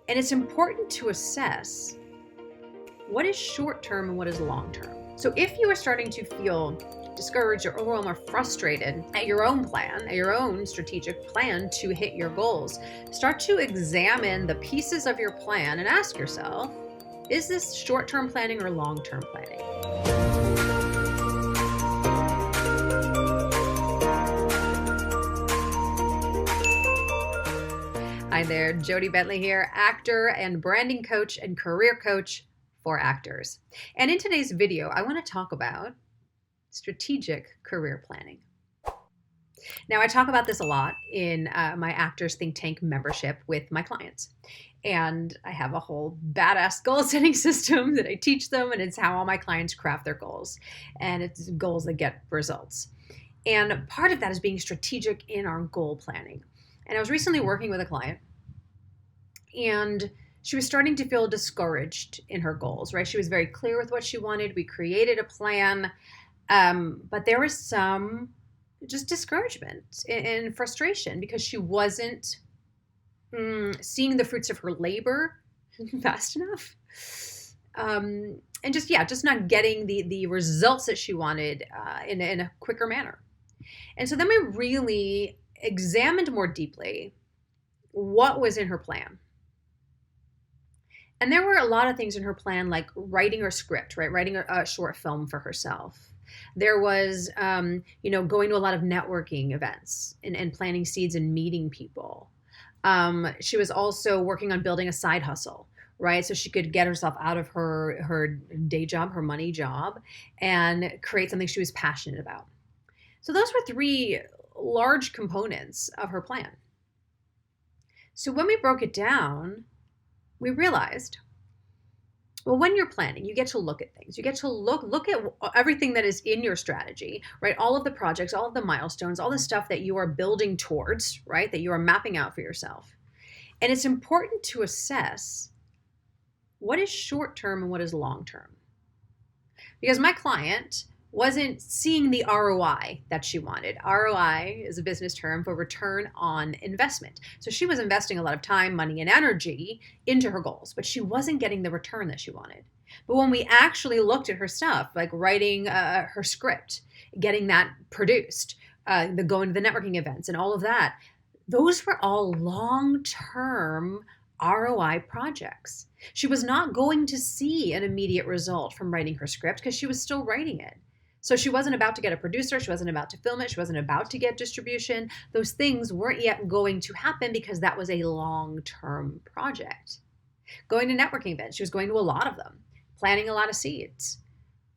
And it's important to assess what is short-term and what is long-term. So if you are starting to feel discouraged or overwhelmed or frustrated at your own plan, at your own strategic plan to hit your goals, start to examine the pieces of your plan and ask yourself, is this short-term planning or long-term planning? Hi there, Jodie Bentley here, actor and branding coach and career coach for actors. And in today's video, I want to talk about strategic career planning. Now, I talk about this a lot in my Actors Think Tank membership with my clients. And I have a whole badass goal setting system that I teach them, and it's how all my clients craft their goals. And it's goals that get results. And part of that is being strategic in our goal planning. And I was recently working with a client, and she was starting to feel discouraged in her goals, right? She was very clear with what she wanted. We created a plan, but there was some just discouragement and frustration because she wasn't seeing the fruits of her labor fast enough. And just not getting the results that she wanted in a quicker manner. And so then we really examined more deeply what was in her plan. And there were a lot of things in her plan, like writing her script, right? Writing a short film for herself. There was, going to a lot of networking events and planting seeds and meeting people. She was also working on building a side hustle, right? So she could get herself out of her day job, her money job, and create something she was passionate about. So those were three large components of her plan. So when we broke it down, we realized, well, when you're planning, you get to look at things. You get to look at everything that is in your strategy, right? All of the projects, all of the milestones, all the stuff that you are building towards, right? That you are mapping out for yourself. And it's important to assess what is short-term and what is long-term. Because my client wasn't seeing the ROI that she wanted. ROI is a business term for return on investment. So she was investing a lot of time, money, and energy into her goals, but she wasn't getting the return that she wanted. But when we actually looked at her stuff, like writing her script, getting that produced, going to the networking events and all of that, those were all long-term ROI projects. She was not going to see an immediate result from writing her script because she was still writing it. So she wasn't about to get a producer. She wasn't about to film it. She wasn't about to get distribution. Those things weren't yet going to happen because that was a long-term project. Going to networking events, she was going to a lot of them, planting a lot of seeds.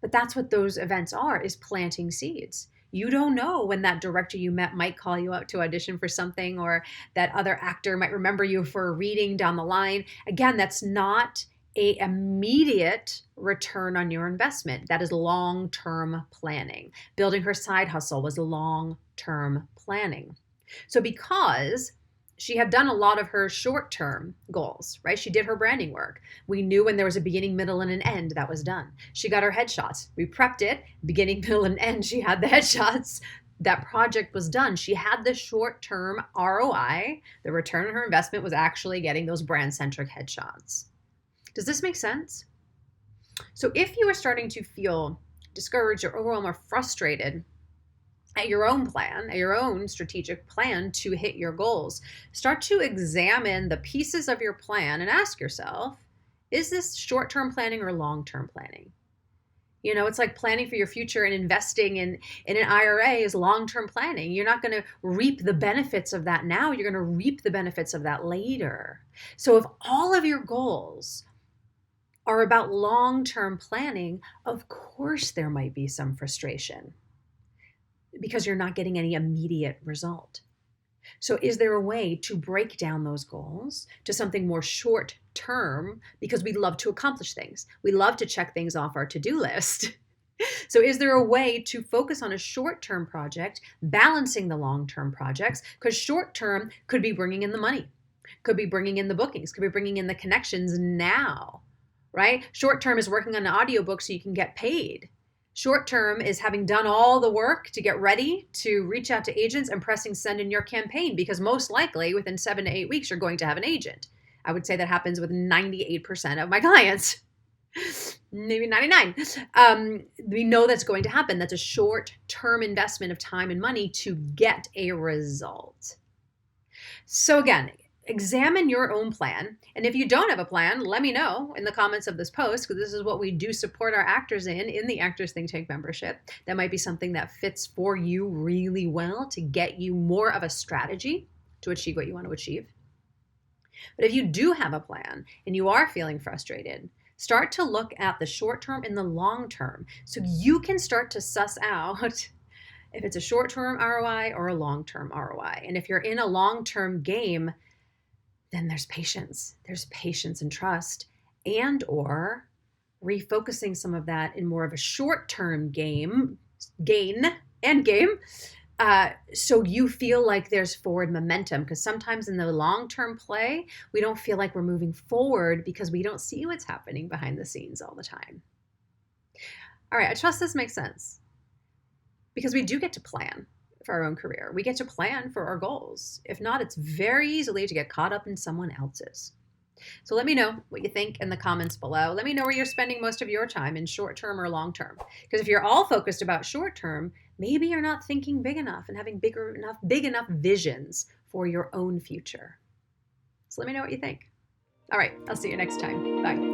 But that's what those events are, is planting seeds. You don't know when that director you met might call you out to audition for something, or that other actor might remember you for a reading down the line. Again, that's not an immediate return on your investment. That is long-term planning. Building her side hustle was long-term planning. So because she had done a lot of her short-term goals, right? She did her branding work. We knew when there was a beginning, middle, and an end, that was done. She got her headshots. We prepped it, beginning, middle, and end. She had the headshots. That project was done. She had the short-term ROI. The return on her investment was actually getting those brand-centric headshots. Does this make sense? So if you are starting to feel discouraged or overwhelmed or frustrated at your own plan, at your own strategic plan to hit your goals, start to examine the pieces of your plan and ask yourself, is this short-term planning or long-term planning? You know, it's like planning for your future, and investing in an IRA is long-term planning. You're not going to reap the benefits of that now. You're going to reap the benefits of that later. So if all of your goals are about long-term planning, of course there might be some frustration because you're not getting any immediate result. So is there a way to break down those goals to something more short-term, because we love to accomplish things. We love to check things off our to-do list. So is there a way to focus on a short-term project, balancing the long-term projects? Because short-term could be bringing in the money, could be bringing in the bookings, could be bringing in the connections now. Right? Short term is working on an audiobook so you can get paid. Short term is having done all the work to get ready to reach out to agents and pressing send in your campaign, because most likely within 7 to 8 weeks, you're going to have an agent. I would say that happens with 98% of my clients. Maybe 99. We know that's going to happen. That's a short-term investment of time and money to get a result. So again, examine your own plan. And if you don't have a plan, let me know in the comments of this post, because this is what we do support our actors in the Actors Think Tank membership. That might be something that fits for you really well to get you more of a strategy to achieve what you want to achieve. But if you do have a plan and you are feeling frustrated, start to look at the short term and the long term so you can start to suss out if it's a short-term ROI or a long-term ROI. And if you're in a long-term game, then there's patience. There's patience and trust, and or refocusing some of that in more of a short-term gain, so you feel like there's forward momentum. Because sometimes in the long-term play, we don't feel like we're moving forward because we don't see what's happening behind the scenes all the time. All right, I trust this makes sense. Because we do get to plan for our own career. We get to plan for our goals. If not, it's very easily to get caught up in someone else's. So let me know what you think in the comments below. Let me know where you're spending most of your time, in short term or long term. Because if you're all focused about short term, maybe you're not thinking big enough and having big enough visions for your own future. So let me know what you think. All right, I'll see you next time. Bye.